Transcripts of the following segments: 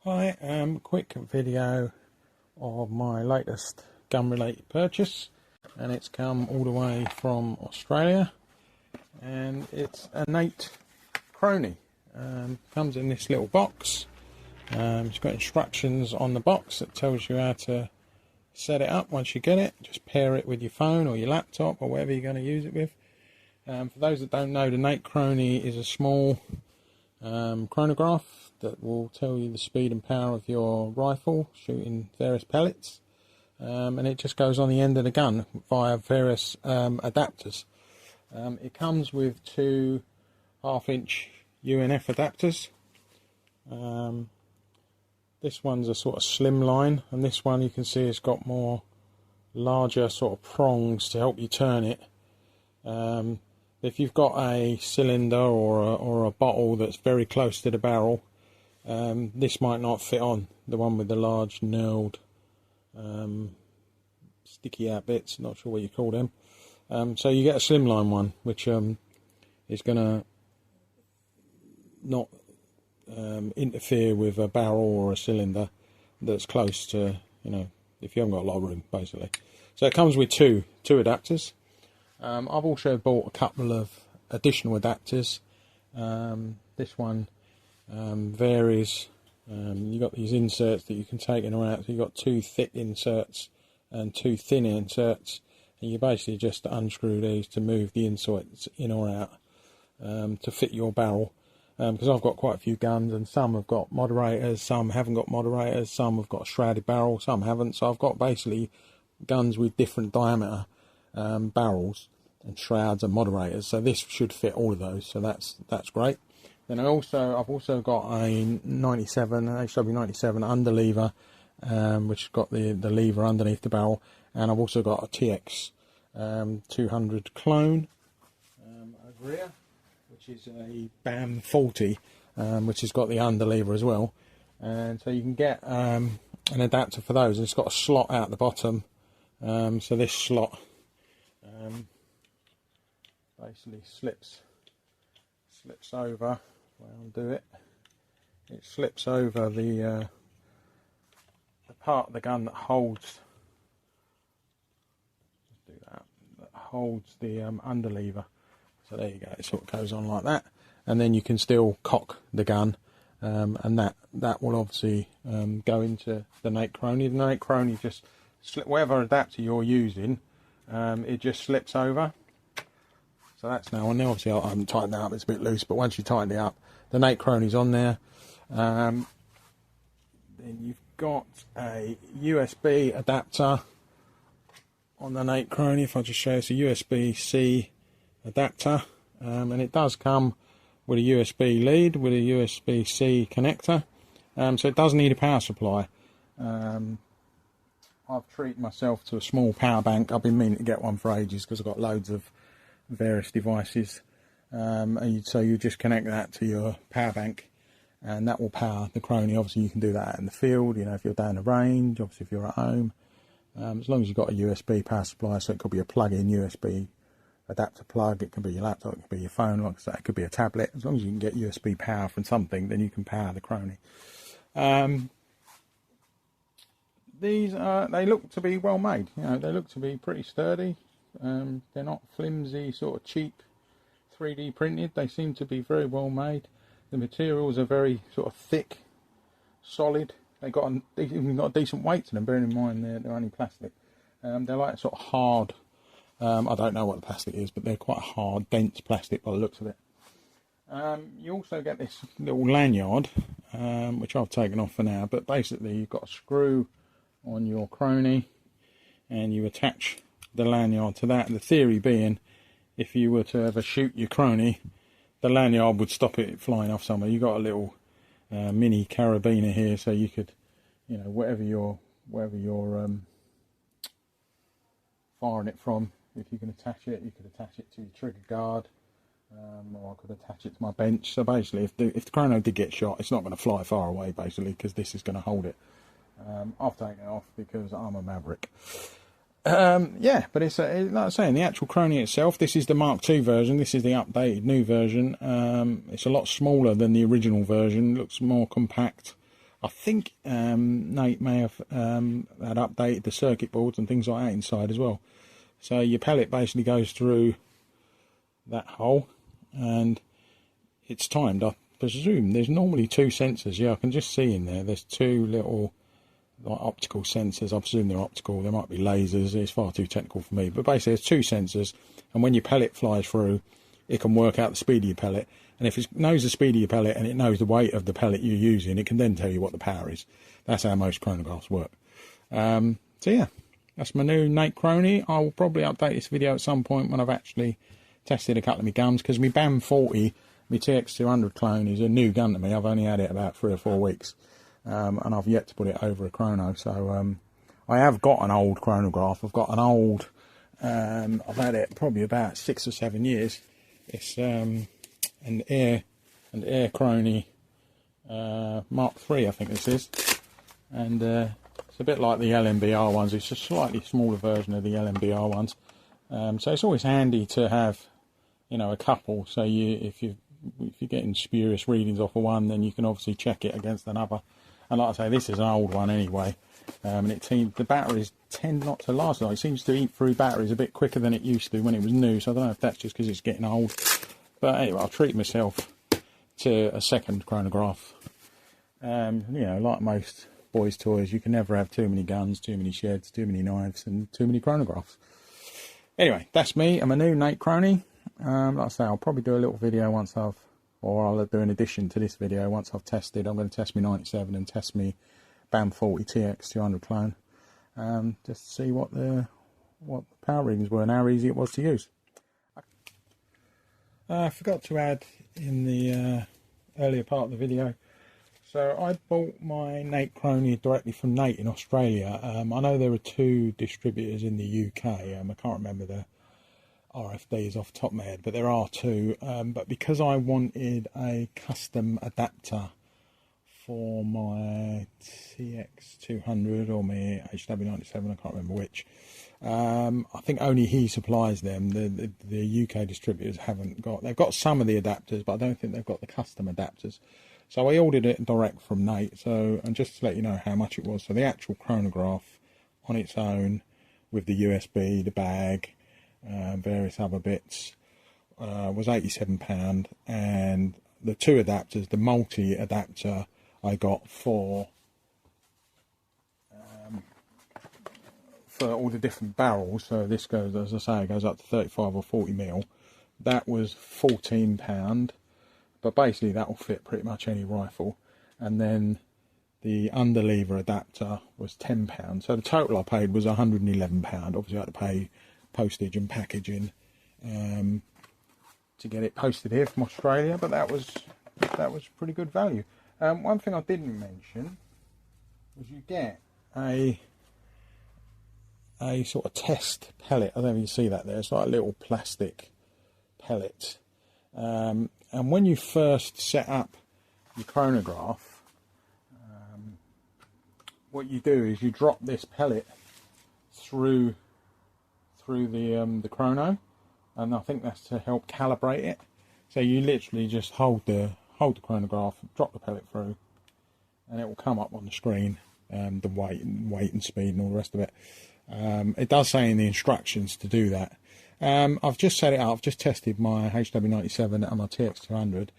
Hi, quick video of my latest gun related purchase, and it's come all the way from Australia, and it's a Nate Chrony. Comes in this little box. It's got instructions on the box that tells you how to set it up once you get it. Just pair it with your phone or your laptop or whatever you're going to use it with. For those that don't know, the Nate Chrony is a small chronograph that will tell you the speed and power of your rifle shooting various pellets, and it just goes on the end of the gun via various adapters. It comes with two 1/2-inch UNF adapters. This one's a sort of slim line, and this one you can see has got more larger sort of prongs to help you turn it. If you've got a cylinder or a bottle that's very close to the barrel, this might not fit on, the one with the large knurled sticky out bits, not sure what you call them. So you get a slimline one, which is going to not interfere with a barrel or a cylinder that's close to, if you haven't got a lot of room, basically. So it comes with two adapters. I've also bought a couple of additional adapters. This one varies. You've got these inserts that you can take in or out. So you've got two thick inserts and two thin inserts, and you basically just unscrew these to move the inserts in or out to fit your barrel. Because I've got quite a few guns, and some have got moderators, some haven't got moderators, some have got a shrouded barrel, some haven't. So I've got basically guns with different diameter barrels and shrouds and moderators, so this should fit all of those, so that's great. Then I've also got a 97 HW97 underlever, which has got the lever underneath the barrel, and I've also got a TX 200 clone over here, which is a BAM 40, which has got the underlever as well, and so you can get an adapter for those, and it's got a slot out the bottom. So this slot basically slips over. If I undo it, it slips over the part of the gun that holds. Just do that. That holds the underlever. So there you go. It sort of goes on like that, and then you can still cock the gun, and that will obviously go into the Nate Chrony. The Nate Chrony just whatever adapter you're using, it just slips over. So that's now on there. Obviously I haven't tightened that up, it's a bit loose, but once you tighten it up, the Nate Chrony's on there. Then you've got a USB adapter on the Nate Chrony. If I just show you, it's a USB-C adapter, and it does come with a USB lead with a USB-C connector, so it does need a power supply. I've treated myself to a small power bank. I've been meaning to get one for ages because I've got loads of various devices. So you just connect that to your power bank, and that will power the Chrony. Obviously, you can do that out in the field. If you're down the range. Obviously, if you're at home, as long as you've got a USB power supply, so it could be a plug-in USB adapter plug. It can be your laptop. It could be your phone. Like I say, it could be a tablet. As long as you can get USB power from something, then you can power the Chrony. These they look to be well made. They look to be pretty sturdy. They're not flimsy, sort of cheap 3D printed. They seem to be very well made. The materials are very sort of thick, solid. They've even got a decent weight to them, bearing in mind they're only plastic. They're like sort of hard. I don't know what the plastic is, but they're quite hard, dense plastic by the looks of it. You also get this little lanyard, which I've taken off for now, but basically you've got a screw on your Chrony, and you attach the lanyard to that. The theory being, if you were to ever shoot your Chrony, the lanyard would stop it flying off somewhere. You've got a little mini carabiner here, so you could, wherever you're firing it from, if you can attach it, you could attach it to your trigger guard, or I could attach it to my bench. So basically, if the Chrono did get shot, it's not going to fly far away, basically, because this is going to hold it. I've taken it off because I'm a maverick. Yeah, but it's like I say, in the actual Chrony itself, this is the Mark II version. This is the updated new version. It's a lot smaller than the original version. Looks more compact. I think Nate may have had updated the circuit boards and things like that inside as well. So your pellet basically goes through that hole, and it's timed. I presume there's normally 2 sensors. Yeah, I can just see in there. There's 2 little like optical sensors. I presume they're optical. There might be lasers. It's far too technical for me. But basically, there's 2 sensors, and when your pellet flies through, it can work out the speed of your pellet. And if it knows the speed of your pellet and it knows the weight of the pellet you're using, it can then tell you what the power is. That's how most chronographs work. So yeah, that's my new Nate Chrony. I will probably update this video at some point when I've actually tested a couple of my guns, because my BAM 40, my TX200 clone, is a new gun to me. I've only had it about 3 or 4 weeks, and I've yet to put it over a chrono. So I have got an old chronograph. I've got an old, I've had it probably about 6 or 7 years. It's an Air Chrony Mark III, I think this is, and it's a bit like the LMBR ones. It's a slightly smaller version of the LMBR ones, so it's always handy to have, you know, a couple. So if you're getting spurious readings off of one, then you can obviously check it against another. And like I say, this is an old one anyway, and the batteries tend not to last long. It seems to eat through batteries a bit quicker than it used to when it was new. So I don't know if that's just because it's getting old. But anyway, I'll treat myself to a second chronograph. You know, like most boys' toys, you can never have too many guns, too many sheds, too many knives, and too many chronographs. Anyway, that's me. I'm a new Nate Chrony. Like I say, I'll probably do a little video once I'll do an addition to this video once I've tested. I'm going to test my 97 and test my BAM 40 TX200 clone, just to see what the power readings were and how easy it was to use. I forgot to add in the earlier part of the video. So I bought my Nate Chrony directly from Nate in Australia. I know there are 2 distributors in the UK. I can't remember the RFDs off the top of my head, but there are 2. But because I wanted a custom adapter for my TX200 or my HW97, I can't remember which. I think only he supplies them. The UK distributors haven't got. They've got some of the adapters, but I don't think they've got the custom adapters. So I ordered it direct from Nate. So, and just to let you know how much it was. So the actual chronograph on its own, with the USB, the bag, various other bits, was £87, and the 2 adapters, the multi adapter, I got for all the different barrels. So this goes, as I say, it goes up to 35 or 40 mil. That was £14, but basically that will fit pretty much any rifle. And then the underlever adapter was £10. So the total I paid was £111. Obviously I had to pay postage and packaging to get it posted here from Australia, but that was pretty good value. One thing I didn't mention was you get a sort of test pellet. I don't know if you see that there. It's like a little plastic pellet. And when you first set up your chronograph, what you do is you drop this pellet through the chrono, and I think that's to help calibrate it. So you literally just hold the chronograph, drop the pellet through, and it will come up on the screen, the weight and speed and all the rest of it. It does say in the instructions to do that. I've just set it up. I've just tested my HW97 and my TX200.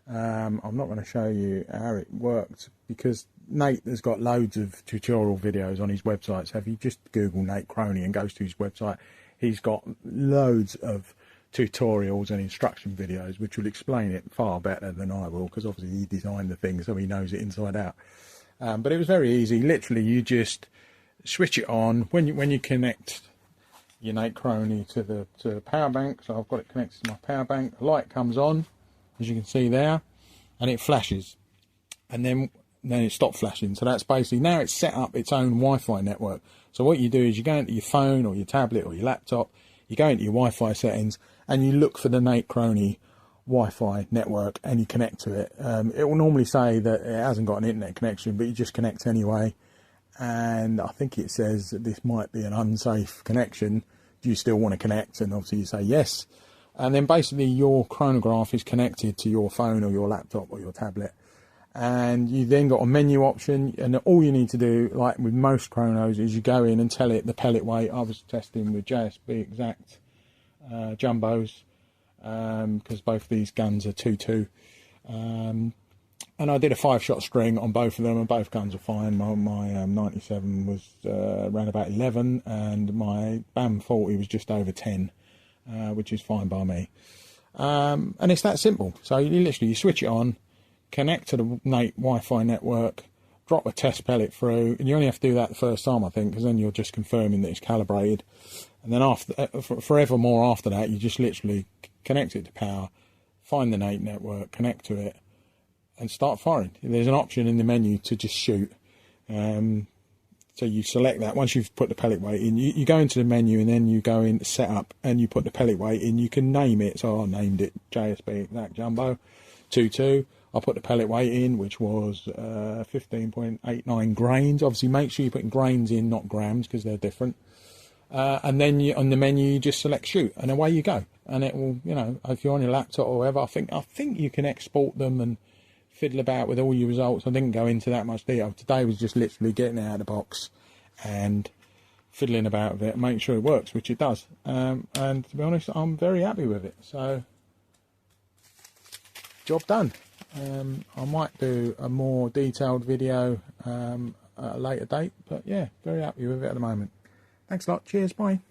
I'm not going to show you how it worked, because Nate has got loads of tutorial videos on his website. So if you just Google Nate Chrony and goes to his website, he's got loads of tutorials and instruction videos which will explain it far better than I will, because obviously he designed the thing, so he knows it inside out. But it was very easy. Literally, you just switch it on when you connect your Nate Chrony to the power bank. So I've got it connected to my power bank. The light comes on, as you can see there, and it flashes, and then it stopped flashing. So that's basically, now it's set up its own Wi-Fi network. So what you do is you go into your phone or your tablet or your laptop, you go into your Wi-Fi settings, and you look for the Nate Chrony Wi-Fi network, and you connect to it. It will normally say that it hasn't got an internet connection, but you just connect anyway. And I think it says that this might be an unsafe connection. Do you still want to connect? And obviously you say yes. And then basically your chronograph is connected to your phone or your laptop or your tablet. and you then got a menu option, and all you need to do, like with most chronos, is you go in and tell it the pellet weight. I was testing with JSB Exact jumbos, because both these guns are 2.2, and I did a 5-shot string on both of them, and both guns are fine. My 97 was around about 11, and my BAM 40 was just over 10, which is fine by me. And it's that simple. So you switch it on, connect to the Nate Wi-Fi network, drop a test pellet through, and you only have to do that the first time, I think, because then you're just confirming that it's calibrated. And then forevermore after that, you just literally connect it to power, find the Nate network, connect to it, and start firing. There's an option in the menu to just shoot. So you select that. Once you've put the pellet weight in, you go into the menu, and then you go in setup, and you put the pellet weight in. You can name it. So I named it JSB Exact Jumbo 2.2. I put the pellet weight in, which was 15.89 grains. Obviously, make sure you put grains in, not grams, because they're different. And then on the menu, you just select shoot, and away you go. And it will, if you're on your laptop or whatever, I think you can export them and fiddle about with all your results. I didn't go into that much detail. Today was just literally getting it out of the box and fiddling about with it and making sure it works, which it does. And to be honest, I'm very happy with it. So, job done. I might do a more detailed video at a later date, but yeah, very happy with it at the moment. Thanks a lot. Cheers. Bye.